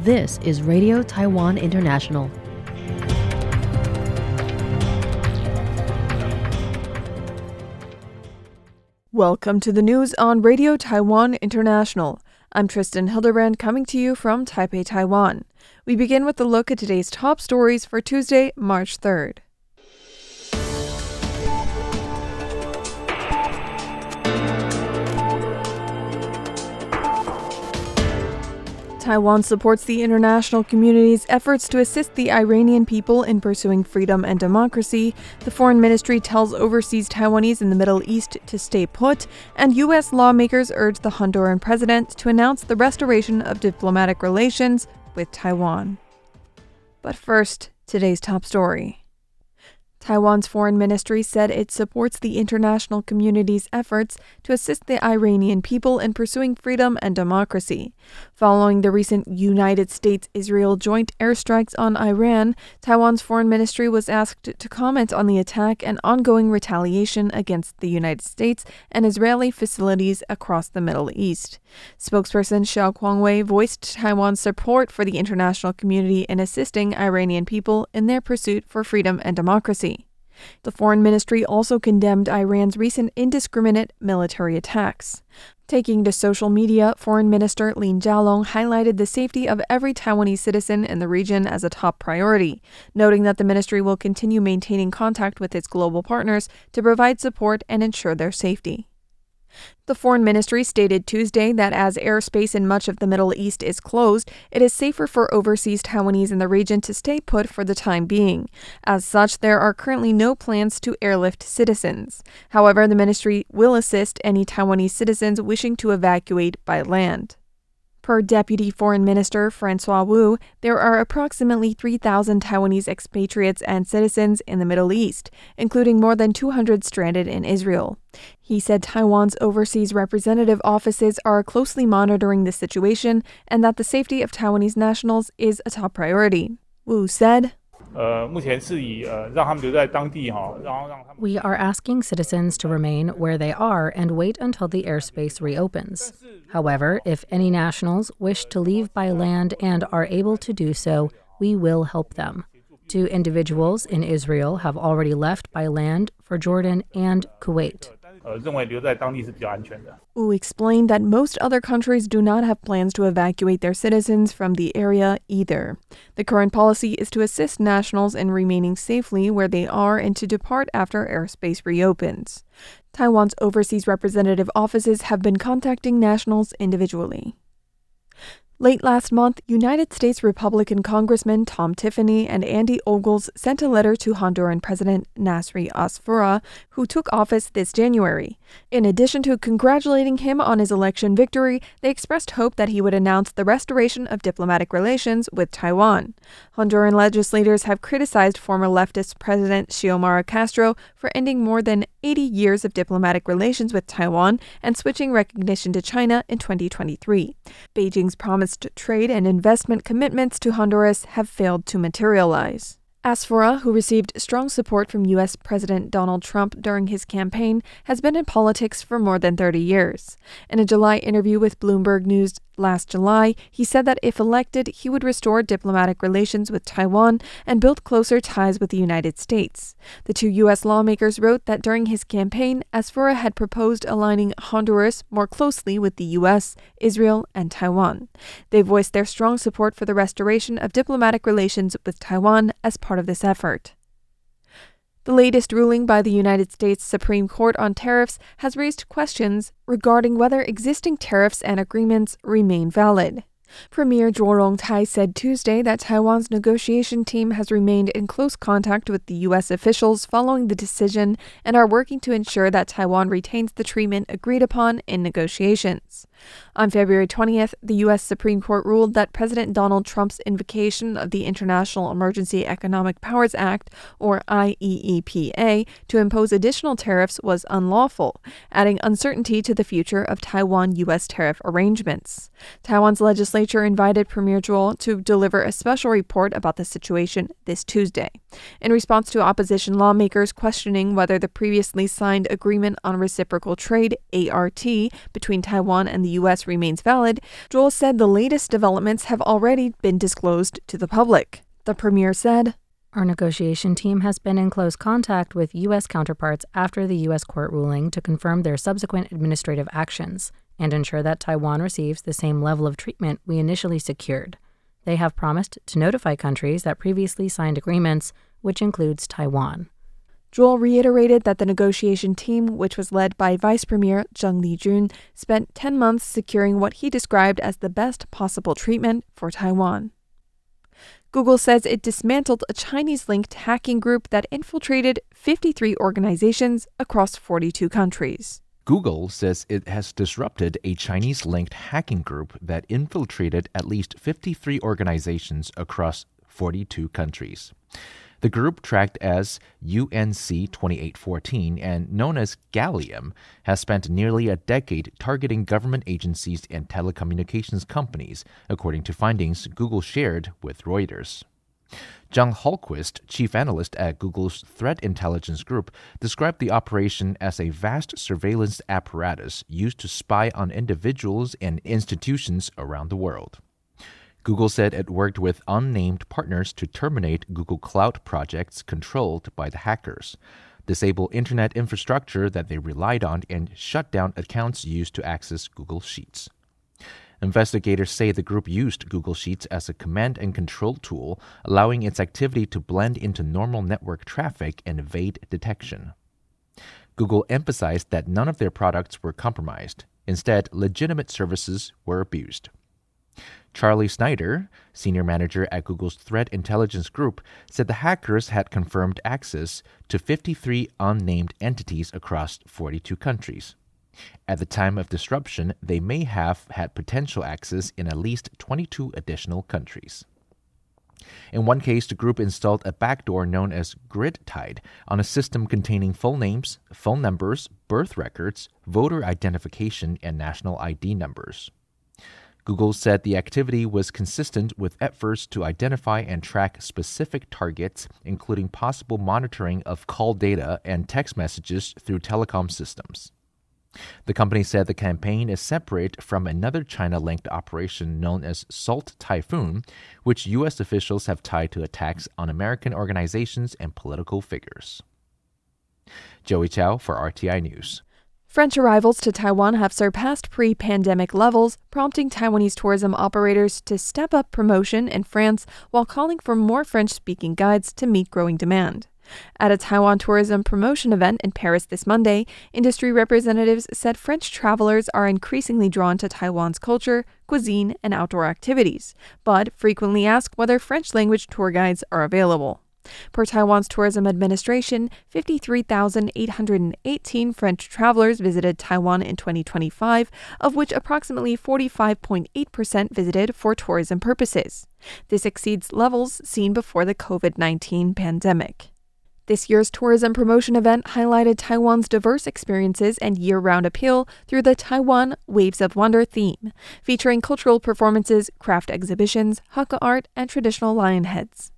This is Radio Taiwan International. Welcome to the news on Radio Taiwan International. I'm Tristan Hildebrand coming to you from Taipei, Taiwan. We begin with a look at today's top stories for Tuesday, March 3rd. Taiwan supports the international community's efforts to assist the Iranian people in pursuing freedom and democracy. The Foreign Ministry tells overseas Taiwanese in the Middle East to stay put, and U.S. lawmakers urge the Honduran president to announce the restoration of diplomatic relations with Taiwan. But first, today's top story. Taiwan's foreign ministry said it supports the international community's efforts to assist the Iranian people in pursuing freedom and democracy. Following the recent United States-Israel joint airstrikes on Iran, Taiwan's foreign ministry was asked to comment on the attack and ongoing retaliation against the United States and Israeli facilities across the Middle East. Spokesperson Xiao Guangwei voiced Taiwan's support for the international community in assisting Iranian people in their pursuit for freedom and democracy. The foreign ministry also condemned Iran's recent indiscriminate military attacks. Taking to social media, Foreign Minister Lin Jialong highlighted the safety of every Taiwanese citizen in the region as a top priority, noting that the ministry will continue maintaining contact with its global partners to provide support and ensure their safety. The Foreign Ministry stated Tuesday that as airspace in much of the Middle East is closed, it is safer for overseas Taiwanese in the region to stay put for the time being. As such, there are currently no plans to airlift citizens. However, the ministry will assist any Taiwanese citizens wishing to evacuate by land. Per Deputy Foreign Minister Francois Wu, there are approximately 3,000 Taiwanese expatriates and citizens in the Middle East, including more than 200 stranded in Israel. He said Taiwan's overseas representative offices are closely monitoring the situation and that the safety of Taiwanese nationals is a top priority. Wu said, We are asking citizens to remain where they are and wait until the airspace reopens. However, if any nationals wish to leave by land and are able to do so, we will help them. 2 individuals in Israel have already left by land for Jordan and Kuwait. Wu explained that most other countries do not have plans to evacuate their citizens from the area either. The current policy is to assist nationals in remaining safely where they are and to depart after airspace reopens. Taiwan's overseas representative offices have been contacting nationals individually. Late last month, United States Republican Congressman Tom Tiffany and Andy Ogles sent a letter to Honduran President Nasri Asfura, who took office this January. In addition to congratulating him on his election victory, they expressed hope that he would announce the restoration of diplomatic relations with Taiwan. Honduran legislators have criticized former leftist President Xiomara Castro for ending more than 80 years of diplomatic relations with Taiwan and switching recognition to China in 2023. Beijing's promised trade and investment commitments to Honduras have failed to materialize. Asfura, who received strong support from U.S. President Donald Trump during his campaign, has been in politics for more than 30 years. In a July interview with Bloomberg News last July, he said that if elected, he would restore diplomatic relations with Taiwan and build closer ties with the United States. The 2 U.S. lawmakers wrote that during his campaign, Asfura had proposed aligning Honduras more closely with the U.S., Israel, and Taiwan. They voiced their strong support for the restoration of diplomatic relations with Taiwan as part of this effort. The latest ruling by the United States Supreme Court on tariffs has raised questions regarding whether existing tariffs and agreements remain valid. Premier Zhuo Rongtai said Tuesday that Taiwan's negotiation team has remained in close contact with the U.S. officials following the decision and are working to ensure that Taiwan retains the treatment agreed upon in negotiations. On February 20th, the U.S. Supreme Court ruled that President Donald Trump's invocation of the International Emergency Economic Powers Act, or IEEPA, to impose additional tariffs was unlawful, adding uncertainty to the future of Taiwan-U.S. tariff arrangements. Taiwan's legislature invited Premier Zhuo to deliver a special report about the situation this Tuesday. In response to opposition lawmakers questioning whether the previously signed Agreement on Reciprocal Trade, ART, between Taiwan and the U.S. remains valid, Joel said the latest developments have already been disclosed to the public. The premier said, "Our negotiation team has been in close contact with U.S. counterparts after the U.S. court ruling to confirm their subsequent administrative actions and ensure that Taiwan receives the same level of treatment we initially secured. They have promised to notify countries that previously signed agreements, which includes Taiwan." Joel reiterated that the negotiation team, which was led by Vice Premier Zheng Lijun, spent 10 months securing what he described as the best possible treatment for Taiwan. Google says it dismantled a Chinese-linked hacking group that infiltrated 53 organizations across 42 countries. Google says it has disrupted a Chinese-linked hacking group that infiltrated at least 53 organizations across 42 countries. The group, tracked as UNC 2814 and known as Gallium, has spent nearly a decade targeting government agencies and telecommunications companies, according to findings Google shared with Reuters. Zhang Hallquist, chief analyst at Google's Threat Intelligence Group, described the operation as a vast surveillance apparatus used to spy on individuals and institutions around the world. Google said it worked with unnamed partners to terminate Google Cloud projects controlled by the hackers, disable internet infrastructure that they relied on, and shut down accounts used to access Google Sheets. Investigators say the group used Google Sheets as a command and control tool, allowing its activity to blend into normal network traffic and evade detection. Google emphasized that none of their products were compromised. Instead, legitimate services were abused. Charlie Snyder, senior manager at Google's Threat Intelligence Group, said the hackers had confirmed access to 53 unnamed entities across 42 countries. At the time of disruption, they may have had potential access in at least 22 additional countries. In one case, the group installed a backdoor known as GridTide on a system containing full names, phone numbers, birth records, voter identification, and national ID numbers. Google said the activity was consistent with efforts to identify and track specific targets, including possible monitoring of call data and text messages through telecom systems. The company said the campaign is separate from another China-linked operation known as Salt Typhoon, which U.S. officials have tied to attacks on American organizations and political figures. Joey Chow for RTI News. French arrivals to Taiwan have surpassed pre-pandemic levels, prompting Taiwanese tourism operators to step up promotion in France while calling for more French-speaking guides to meet growing demand. At a Taiwan tourism promotion event in Paris this Monday, industry representatives said French travelers are increasingly drawn to Taiwan's culture, cuisine, and outdoor activities, but frequently ask whether French-language tour guides are available. Per Taiwan's tourism administration, 53,818 French travelers visited Taiwan in 2025, of which approximately 45.8% visited for tourism purposes. This exceeds levels seen before the COVID-19 pandemic. This year's tourism promotion event highlighted Taiwan's diverse experiences and year-round appeal through the Taiwan Waves of Wonder theme, featuring cultural performances, craft exhibitions, Hakka art, and traditional lion heads.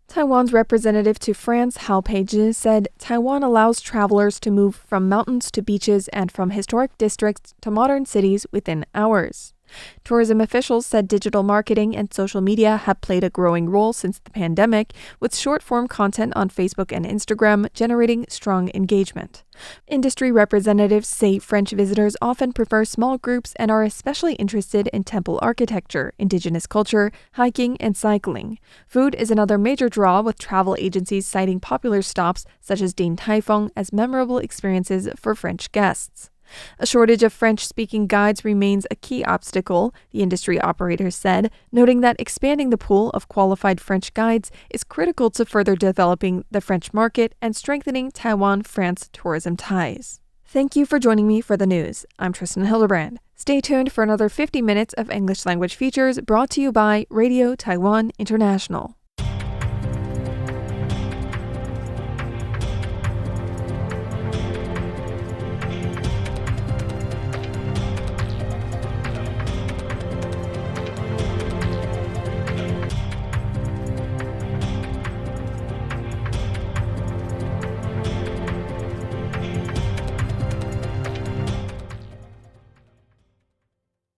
Taiwan's representative to France, Hao Peizhi, said Taiwan allows travelers to move from mountains to beaches and from historic districts to modern cities within hours. Tourism officials said digital marketing and social media have played a growing role since the pandemic, with short-form content on Facebook and Instagram generating strong engagement. Industry representatives say French visitors often prefer small groups and are especially interested in temple architecture, indigenous culture, hiking, and cycling. Food is another major draw, with travel agencies citing popular stops such as Din Tai Fung as memorable experiences for French guests. A shortage of French-speaking guides remains a key obstacle, the industry operators said, noting that expanding the pool of qualified French guides is critical to further developing the French market and strengthening Taiwan-France tourism ties. Thank you for joining me for the news. I'm Tristan Hildebrand. Stay tuned for another 50 minutes of English language features brought to you by Radio Taiwan International.